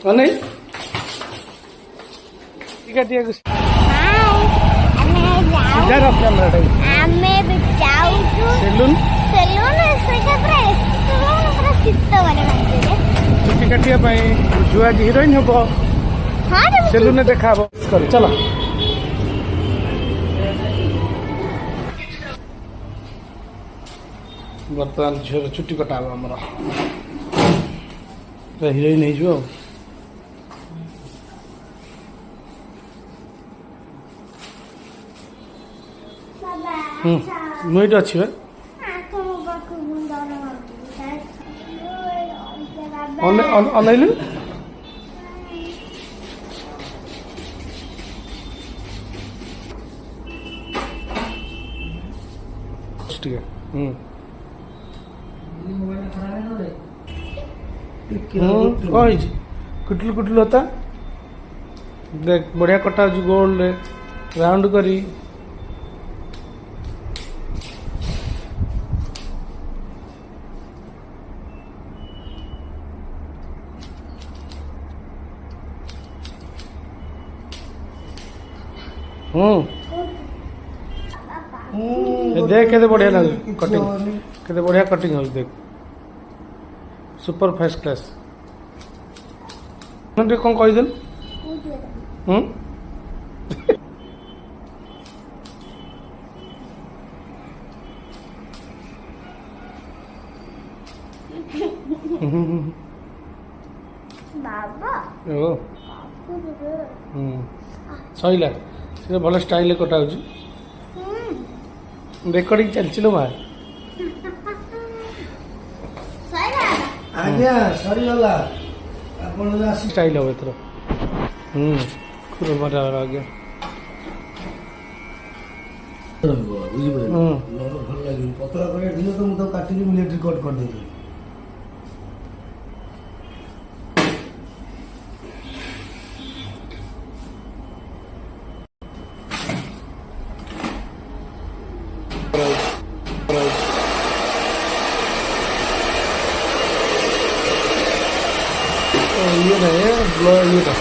नहीं ठीक है ठीक है सीधा रख कैमरा ଆମେ ଯାଉଛୁ सेलून ସେଲୁନ ସେଇଟା ପୁରା ଶୀତ ମାନେ ମାସରେ चुटी काटिया झुआ हिरोइन हम ହଁ सेलून में देखा कर चलो बर्तमान झीर चुटी कटा आमर हिरोइन हो मुझे अच्छी बे अनैलु कुटलू कुटलू होता देख बढ़िया कटा गोल राउंड करी देख के बढ़िया लगे कटिंग के बढ़िया कटिंग हो देख सुपर फास्ट क्लास कौन कहीदेल सईला से भल स्टाइल कटा रेकर्डिंग चलती माँ आज्ञा सरीगला स्टाइल हम एथर खूब मजा आज्ञा भल लगे पतला कर तो मुझे काटिक मिलिट्री कट कर दे ये नहीं ब्लो ये था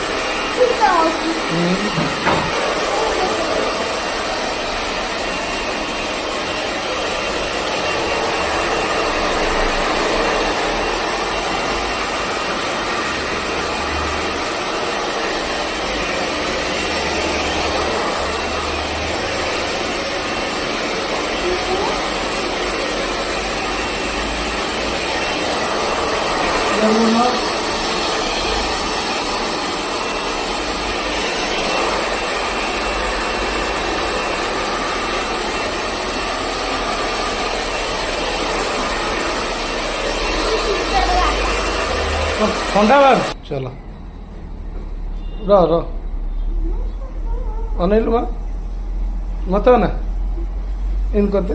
ठंडा बार चलो र अनिल मत ना इन करते